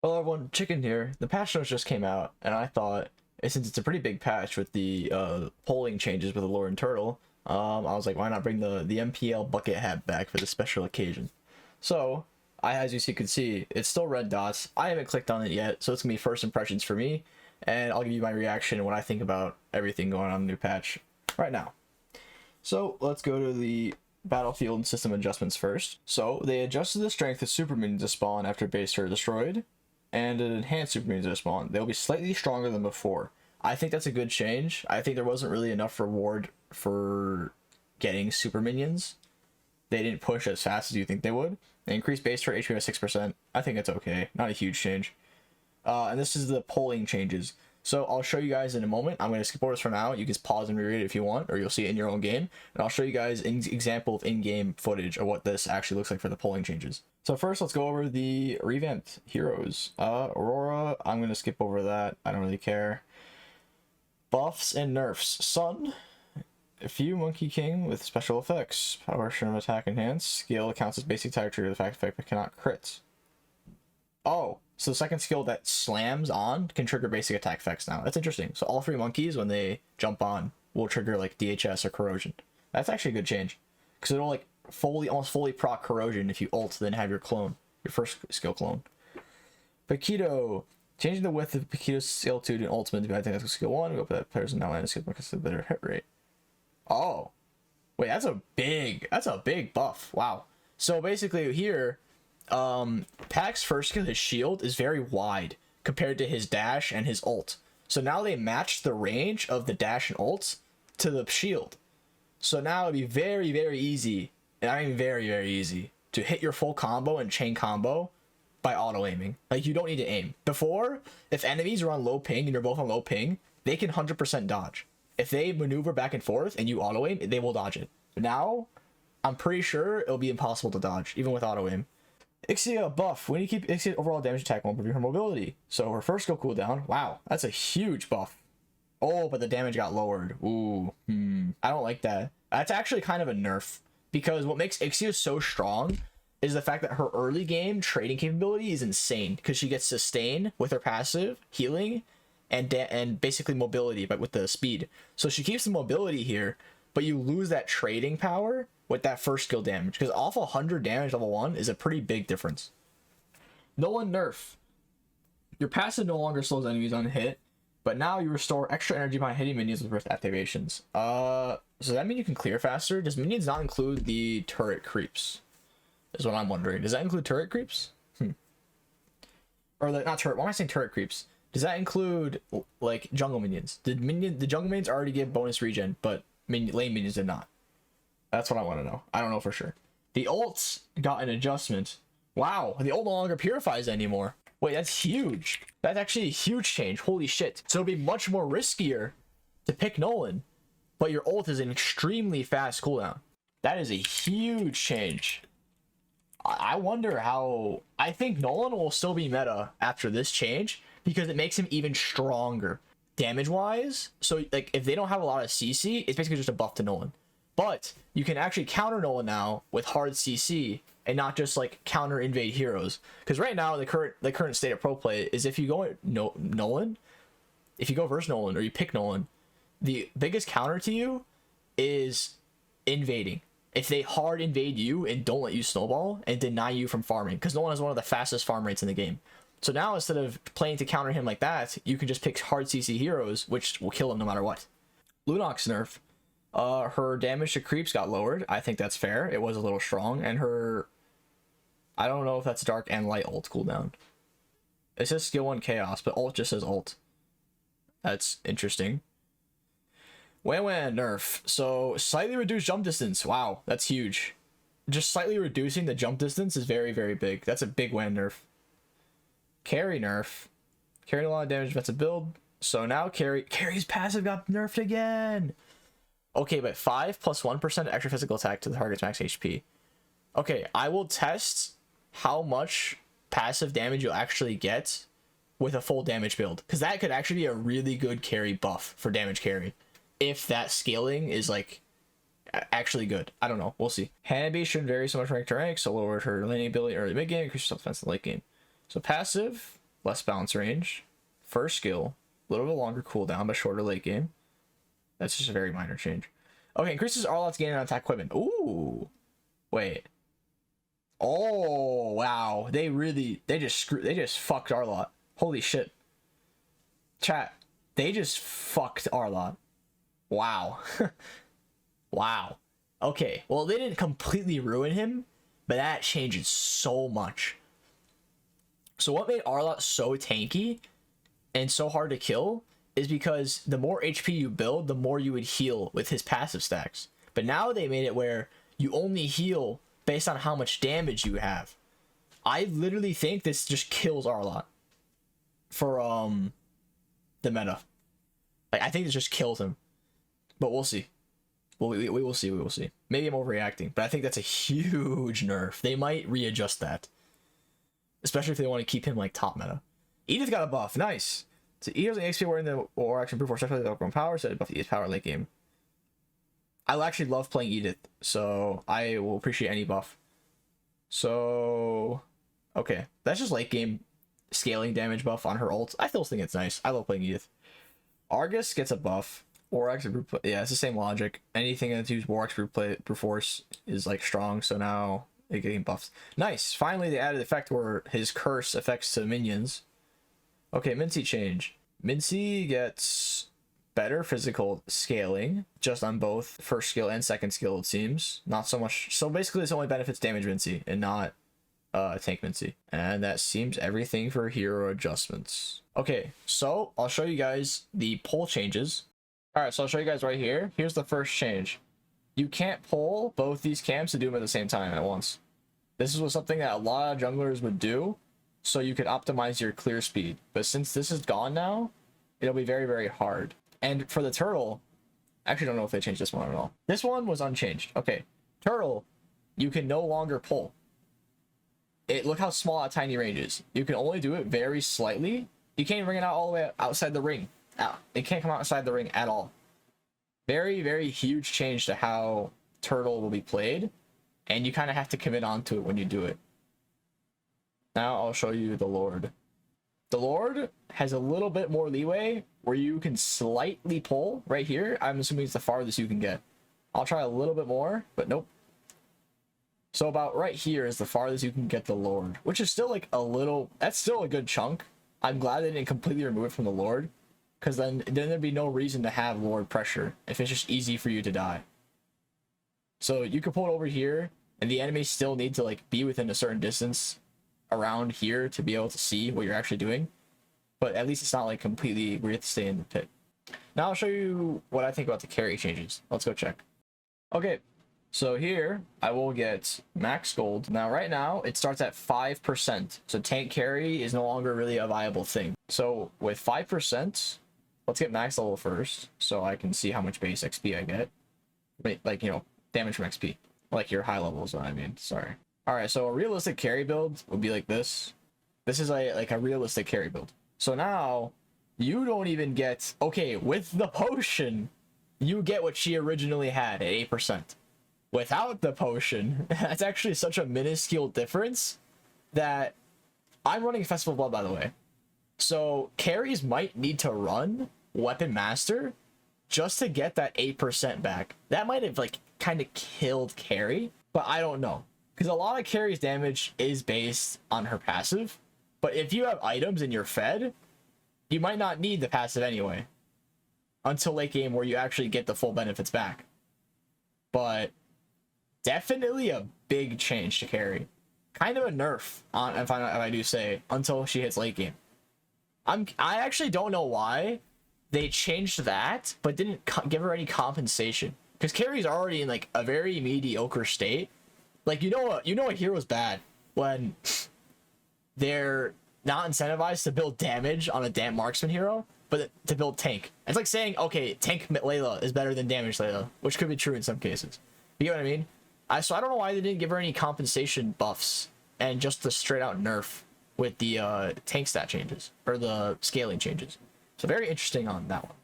Hello everyone, Chicken here. The patch notes just came out, and I thought, since it's a pretty big patch with the polling changes with the Lord and Turtle, I was like, why not bring the MPL bucket hat back for this special occasion? So, as you can see, it's still red dots. I haven't clicked on it yet, so it's gonna be first impressions for me, and I'll give you my reaction and what I think about everything going on in the new patch right now. So let's go to the battlefield and system adjustments first. So they adjusted the strength of super minions to spawn after base turret destroyed, and an enhanced super minions to spawn. They'll be slightly stronger than before. I think that's a good change. I think there wasn't really enough reward for getting super minions. They didn't push as fast as you think they would. They increased base turret HP by 6%. I think it's okay. Not a huge change. And this is the polling changes. So I'll show you guys in a moment. I'm going to skip over this for now. You can pause and reread it if you want, or you'll see it in your own game. And I'll show you guys an example of in-game footage of what this actually looks like for the polling changes. So first, let's go over the revamped heroes. Aurora, I'm going to skip over that. I don't really care. Buffs and nerfs. Sun, a few Monkey King with special effects. Power of attack enhanced. Skill counts as basic attack trigger the fact effect but cannot crit. Oh, so the second skill that slams on can trigger basic attack effects now. That's interesting. So all three monkeys, when they jump on, will trigger like DHS or corrosion. That's actually a good change, because it'll like almost fully proc corrosion if you ult, then have your clone, your first skill clone. Paquito, changing the width of Paquito's skill 2 to ultimate to be identical skill 1. Go up that player's now land skill because of the better hit rate. Oh, wait, that's a big buff. Wow. So basically here, Pack's first skill, his shield, is very wide compared to his dash and his ult. So now they matched the range of the dash and ult to the shield. So now it'd be very, very easy, and I mean very, very easy, to hit your full combo and chain combo by auto-aiming. Like, you don't need to aim. Before, if enemies are on low ping and you're both on low ping, they can 100% dodge. If they maneuver back and forth and you auto-aim, they will dodge it. But now, I'm pretty sure it'll be impossible to dodge, even with auto-aim. Ixia buff. When you keep Ixia overall damage attack won't improve her mobility. So her first skill cooldown. Wow, that's a huge buff. Oh, but the damage got lowered. Ooh, I don't like that. That's actually kind of a nerf, because what makes Ixia so strong is the fact that her early game trading capability is insane, because she gets sustain with her passive, healing, and basically mobility, but with the speed. So she keeps the mobility here, but you lose that trading power with that first skill damage, because off 100 damage level 1 is a pretty big difference. Nolan nerf. Your passive no longer slows enemies on hit, but now you restore extra energy behind hitting minions with burst activations. So does that mean you can clear faster? Does minions not include the turret creeps? Is what I'm wondering. Does that include turret creeps? Or not turret, why am I saying turret creeps? Does that include like jungle minions? The jungle minions already give bonus regen, but lane minions did not. That's what I want to know. I don't know for sure. The ults got an adjustment. Wow, the ult no longer purifies anymore. Wait, that's huge. That's actually a huge change. Holy shit. So it'll be much more riskier to pick Nolan, but your ult is an extremely fast cooldown. That is a huge change. I wonder how... I think Nolan will still be meta after this change, because it makes him even stronger damage-wise. So like, if they don't have a lot of CC, it's basically just a buff to Nolan. But you can actually counter Nolan now with hard CC and not just like counter invade heroes. Because right now the current state of pro play is, if you go Nolan, if you go versus Nolan or you pick Nolan, the biggest counter to you is invading. If they hard invade you and don't let you snowball and deny you from farming, because Nolan has one of the fastest farm rates in the game. So now, instead of playing to counter him like that, you can just pick hard CC heroes, which will kill him no matter what. Lunox nerf. Her damage to creeps got lowered. I think that's fair. It was a little strong. And her... I don't know if that's dark and light ult cooldown. It says skill 1 chaos, but ult just says ult. That's interesting. Wan nerf. So, slightly reduced jump distance. Wow, that's huge. Just slightly reducing the jump distance is very, very big. That's a big Wan nerf. Carry nerf. Carrying a lot of damage defensive build. So now Carry's passive got nerfed again. Okay, but 5 plus 1% extra physical attack to the target's max HP. Okay, I will test how much passive damage you'll actually get with a full damage build, because that could actually be a really good carry buff for damage carry, if that scaling is like actually good. I don't know, we'll see. Hanabi should vary so much rank to rank, so lower her laning ability early mid game, increase self defense in the late game. So passive, less bounce range. First skill, a little bit longer cooldown, but shorter late game. That's just a very minor change. Okay, increases Arlot's gain on attack equipment. Ooh, wait. Oh wow, they just fucked Arlot. Holy shit. Chat, they just fucked Arlot. Wow. Wow. Okay, well, they didn't completely ruin him, but that changes so much. So what made Arlot so tanky and so hard to kill is because the more HP you build, the more you would heal with his passive stacks. But now they made it where you only heal based on how much damage you have. I literally think this just kills Arlot for the meta. Like, I think this just kills him. But we'll see. Well, we will see. We will see. Maybe I'm overreacting, but I think that's a huge nerf. They might readjust that, especially if they want to keep him like top meta. Edith got a buff. Nice. So Edith has an XP wearing the war action brute force especially the outgrown power, so it buff Edith's power late game. I actually love playing Edith, so I will appreciate any buff. So okay, that's just late game scaling damage buff on her ult. I still think it's nice. I love playing Edith. Argus gets a buff. War X brute, yeah, it's the same logic. Anything that's used War X brute force is like strong, so now it getting buffs. Nice. Finally, they added effect where his curse affects to minions. Okay, Mincy change. Mincy gets better physical scaling just on both first skill and second skill, it seems. Not so much. So basically, this only benefits damage Mincy and not tank Mincy. And that seems everything for hero adjustments. Okay, so I'll show you guys the pull changes. All right, so I'll show you guys right here. Here's the first change. You can't pull both these camps to do them at the same time at once. This was something that a lot of junglers would do, so you could optimize your clear speed. But since this is gone now, it'll be very, very hard. And for the turtle, I actually don't know if they changed this one at all. This one was unchanged. Okay, turtle, you can no longer pull. Look how small that tiny range is. You can only do it very slightly. You can't even bring it out all the way outside the ring. It can't come outside the ring at all. Very, very huge change to how turtle will be played, and you kind of have to commit onto it when you do it. Now I'll show you the Lord. The Lord has a little bit more leeway where you can slightly pull right here. I'm assuming it's the farthest you can get. I'll try a little bit more, but nope. So about right here is the farthest you can get the Lord, which is still like a little, that's still a good chunk. I'm glad they didn't completely remove it from the Lord, because then there'd be no reason to have Lord pressure if it's just easy for you to die. So you can pull it over here, and the enemies still need to like be within a certain distance around here to be able to see what you're actually doing. But at least it's not like completely where you have to stay in the pit. Now I'll show you what I think about the carry changes. Let's go check. Okay, so here I will get max gold. Now right now it starts at 5%. So tank carry is no longer really a viable thing. So with 5%, let's get max level first, so I can see how much base XP I get. Like, you know, damage from XP. Like your high levels, what I mean. Sorry. Alright, so a realistic carry build would be like this. This is like a realistic carry build. So now, you don't even get... Okay, with the potion, you get what she originally had at 8%. Without the potion, that's actually such a minuscule difference that... I'm running Festival of Blood, by the way. So, carries might need to run Weapon Master just to get that 8% back. That might have, like, kind of killed carry, but I don't know. Because a lot of carry's damage is based on her passive, but if you have items in your fed, you might not need the passive anyway. Until late game where you actually get the full benefits back. But definitely a big change to carry. Kind of a nerf, if I do say, until she hits late game. I actually don't know why they changed that, but didn't give her any compensation. Because carry's already in like a very mediocre state. Like, you know a hero's bad when they're not incentivized to build damage on a damn marksman hero, but to build tank. It's like saying, okay, tank Layla is better than damage Layla, which could be true in some cases. You get what I mean? So I don't know why they didn't give her any compensation buffs and just the straight out nerf with the tank stat changes or the scaling changes. So very interesting on that one.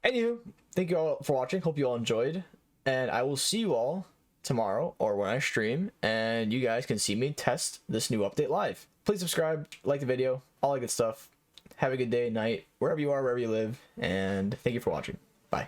Anywho, thank you all for watching. Hope you all enjoyed, and I will see you all tomorrow or when I stream, and you guys can see me test this new update live. please subscribe, like the video, all that good stuff. Have a good day, night, wherever you are, wherever you live, and thank you for watching. Bye.